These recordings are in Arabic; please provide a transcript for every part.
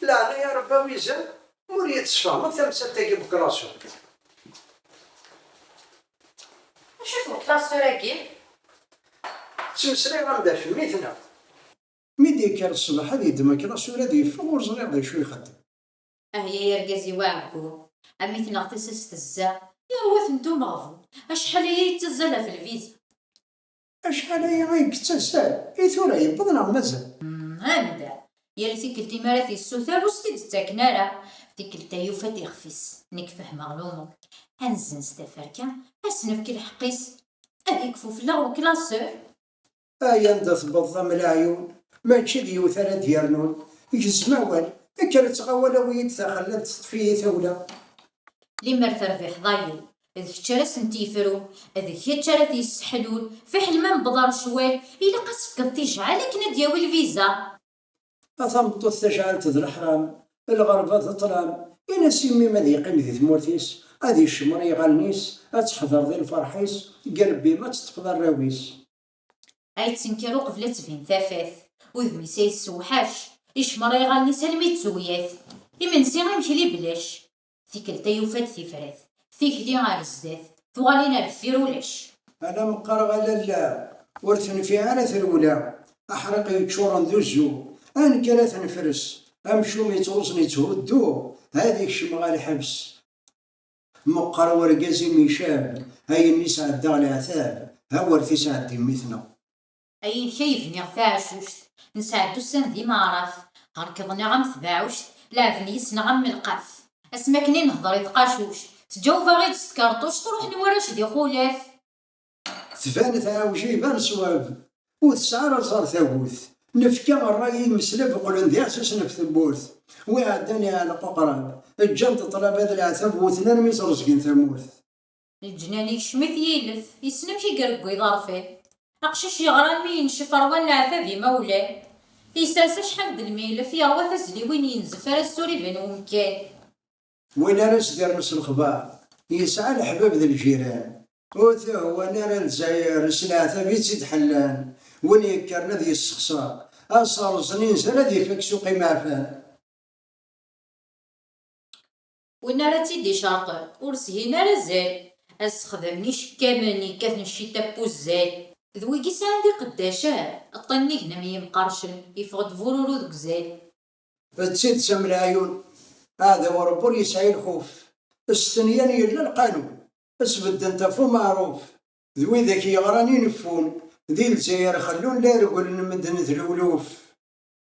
لا أنا يا ربا ويزن مريت الصفا مثلا تاكي بكراسو. شوفوا كلاس راكي تمسري غنبدا في ميتنا ميدي كان الصباح هذه يدما كراسو هذه يفوق ورزري غدا شوي يخدم. هي يا رجازي واعقو امي تنغطس تستزا يا روات نتوما غفو اشحال هي يتزلا في الفيزا أشحال هي غيك تسال ثورة يبضنا مازال. هاندا يا ريتي كلتي مراتي السوثر وستيد تاكنارا تيكلتا يوفا تيخفيس نيك فهمة غلومو هنزن ستافركا اسنف كي الحقيس هذيك فوفلا وكلاسور. ندا تبض من العيون ماشي ديوث انا ديالنون يجسماوال كانت غوالا ويد خلات تطفيه ثولا لي مرثر في حضايو إذا كتشرا سنتيفرو إذا كتشرا تيسحلول في حلمان بضار شوال إلا قصف كنتيش عليك ندياوي الفيزا أثمطو تجعلت ذا الحرام الغربة تطلام إنا سيمي ماذا يقيم ذي ثمورتيس هذه الشمر يغالنيس أتحضر ذي الفرحيس قلبي ما تطفض الراويس. أي تنكرو قبل تفين ثافاث وذمي سيسوحاش إشمر يغالنيس هلمي تزوياث إمنسي غيمشي لي بلاش ثيكلتا يوفات ثيفراث فيك لي غار الزداث ثوالينا بفيرولاش. أنا مقرغ على لا ورثن في عالة الأولى أحرق يتشورن ذو الزو أنكرات نفرس أمشو ميتوصني تهدو هذيك شمغال حبس مقر ورقازي ميشاب هاي النساء الدار العثاب هاورثي ساعدي مثنا. أي كيفني غفاشوشت نساعدو السن دي معرف هركضني غم ثباعوشت لافنيس نغم القف اسماكني نهضر يتقاشوش تجاوب غير تسكرطوش تروح نوراش دي خولاف تفانت عاوجي بان صواب وتسعر صار ثابوث نفكا الرأي مسلب قولن دي أساس نفث البورث وعدني على ققران الجنط طلب هذا العتاب وثنان ميسر سكين ثموث الجناني شمث يلف يسنم شي قرقو يضارفي أقشش يغران مي ينشف روان العتاب مولاه يساسا شحال د الميلف يروى تزلي وين ينزف راه السوري بين ومكان وين راس دير نص الخبار يسعى الحباب ذا الجيران وثو وانا راه الجزائر سلاثه بيتزيد حلان وين يكرنا ذي السخصار اصار سنين سنه ذي فك سوقي معفان وين راه تيدي شاطر ورسهينا راه زال اسخدمنيش كاملني كاثن شي تابو الزال ذويكي عندي قداشات الطني هنا مي مقرشن يفقد فورورو ذوك زال تسيد سم العيون هذا وربور يسعي الخوف السنيان يلا القانون اسبد انت فو معروف ذوي ذاك يغراني نفون ذي الجزائر خلون لا يقول نمدن ذلولوف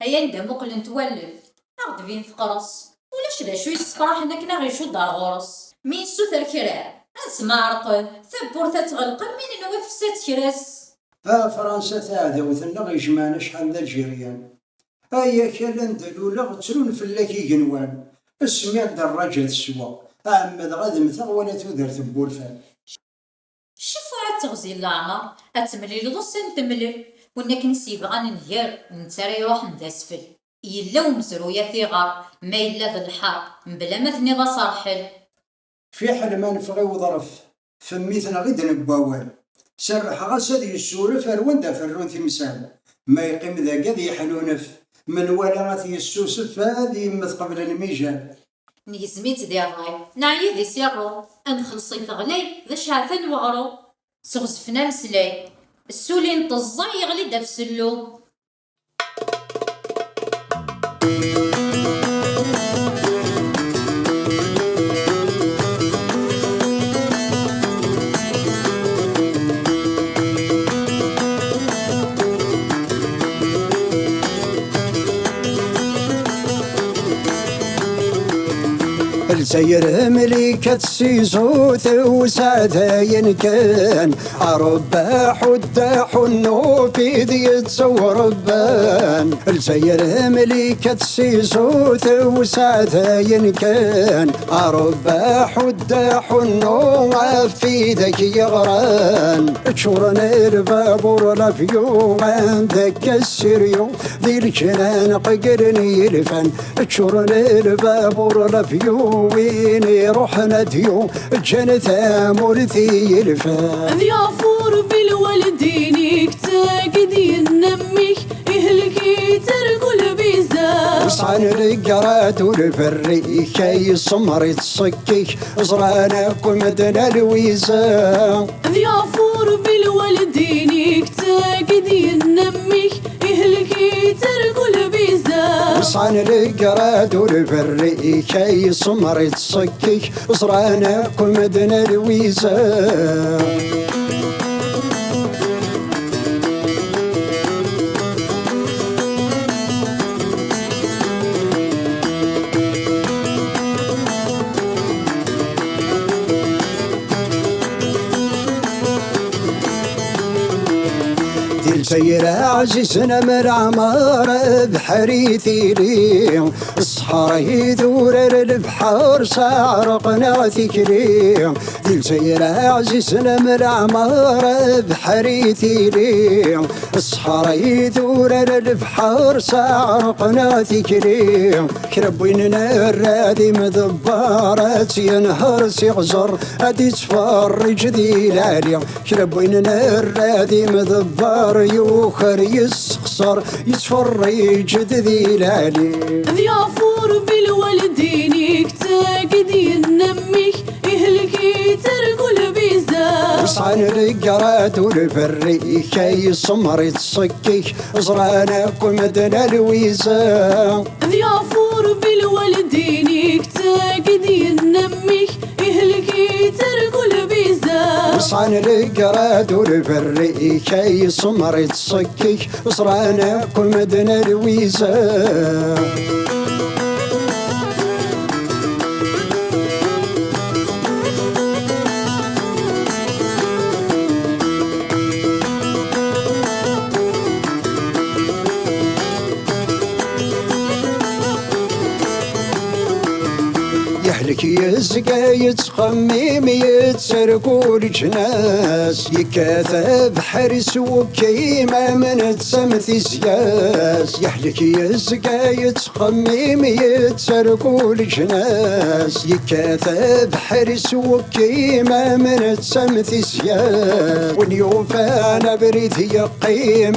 هيا ندا مقل نتولد ناخد فين فقرص ولاش لا شوي الصفراح انك نغيشو دار غرس مين سوثر كرا اسمع رقل ثبورثة تغلقل مين نوفسات كراس فرنسا تاعدا وثنا غيجمعنا شحال ذا الجيريان هيا كالان دلولا غتلون فلاكي جنوان اسمي الدراجة السوا أما غادي مثغ ولا تودر ثبورفان شوفوا عاد تغزي العمر اتملي لضص نتملل ونك نسيب غننهير نترى يروح نداسفل يلا ومزرويا ثيغار ما يلا ذا الحار بلا ما ثني صرحل في حل ما نفغي وظرف فميتنا غيد نباوال سرح غسد يسولف الوندا فرون تمثال ما يقيم ذا قد حلونف من ولا غثي السوسف هذه مث قبل الميجان نيزميت دي الراي نعيي ذي سيرو انخلصي ثغلي ذا شعثن وعرو سغزفنا مسلاي السولين طزا يغلي داف سلو الجزائر ملكة السيزوث وسعداين كان عرباح وداح النوفي ذي يتصور بان الجزائر ملكة السيزوث وسعداين كان عرباح وداح النوفي ذاك يغران تشورنا البابور لافيو عندك السيريو ذي الجنان ققرني الفن تشورنا البابور لافيو وين رحنا ديو جنة مورثي الفان يا فور بالوالدين كتاقدي نميك يهلكي ترقل بيزا صان القراد والبري كي صمري تصكيك زرانك ومدنا الويزا ضيافور بالوالدين كتاقدي نميك إهلكي ترقل بيزا صان القراد والبري كي صمري تصكيك زرانك ومدنا الويزا سير عزيزنا من عمار بحريثي لي الصحراء يدور البحر سعرقنا ذكري ديل سير عزيزنا من عمار بحريثي لي الصحراء يدور البحر سعرقنا ذكري كربويننا الرادي مذبارات ينهر سيغزر ادي تفرج ذي العالي كربويننا الرادي مذبار يوخر يسخسر يتفرج ذي العلي ضيافور بالوالدين كتاقدي نميك إهلكي ترقل بيزا صان القراد والبري كي صمري تصكيك زرانك ومدنا الويزا ضيافور بالوالدين كتاقدي نميك إهلكي ترقل بيزا صان القراد والبري كي صمري تصكيك زرانك ومدنا الويزا يهلك يزقى يتخمم يتسرقوا الجناس يكاثب حرس وكيمة من تسمث سياس يهلك يزقى يتخمم يتسرقوا الجناس يكاثب حرس وكيمة من تسمث سياس ونيوم فانا بريد يقيم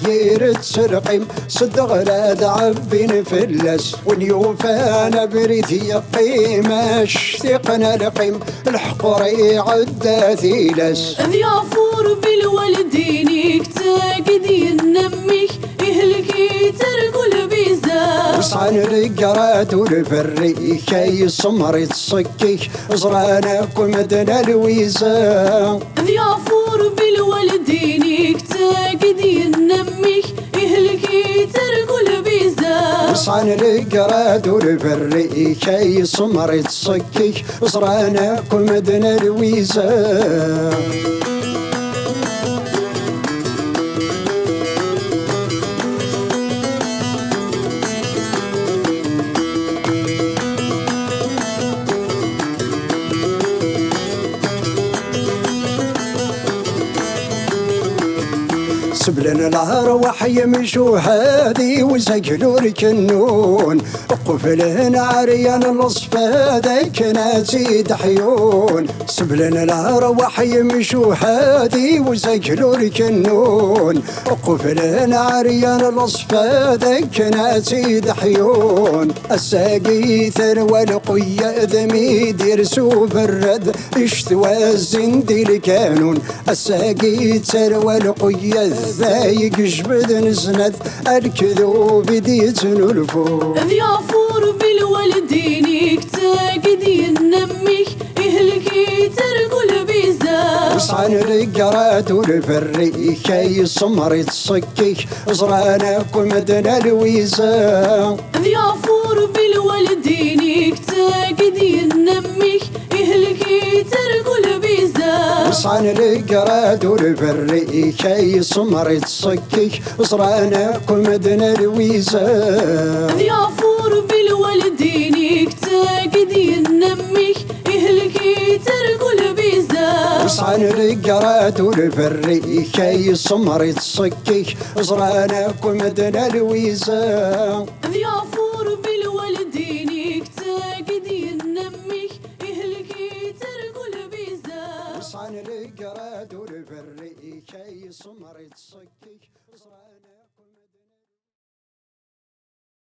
ذير تسرقيم صدق لا دعبين فلس ونيوم فانا بريد يقيم اشتقنا لقيم الحقري عدى ثيلس ضيافور بالوالدين كتاقدي نميك إهلكي ترقل بيزا صان القراد والبري كي صمري تصكيك زرانك ومدنا الويزا ضيافور بالوالدين كتاقدي نميك إهلكي ترقل بيزا صان القراد والبري كي صمري تصكيك زرانك ومدنا الويزا سبلنا الأرواح يمشوا هادي وسجلوا الكنون قفلهن عريان الأصفاد كناتي دحيون سبلنا الأرواح يمشوا هادي وسجلوا الكنون قفلهن عريان الأصفاد كناتي دحيون الساقي ثروى القياد ميد يرسو بالرد اشتوى الزندي الكانون الساقي ثروى القياد ذايق جبد نزنت الكذوب ديت نلفو ضيافور بالوالدين كتاقدي نميك إهلكي ترقل بيزا صان القراد والبري كي صمري تصكيك زرانك ومدنا الويزا ضيافور بالوالدين كتاقدي نميك إهلكي ترقل بيزا صان القراد والبري كي صمري تصكيك زرانك ومدنا الويزا ضيافور بالوالدين كتاقدي نميك إهلكي ترقل بيزا صان القراد والبري كي صمري تصكيك زرانك ومدنا الويزا ضيافور بالوالدين كتاقدي نميك إهلكي ترقل بيزا صان القراد والبري كي صمري تصكيك زرانك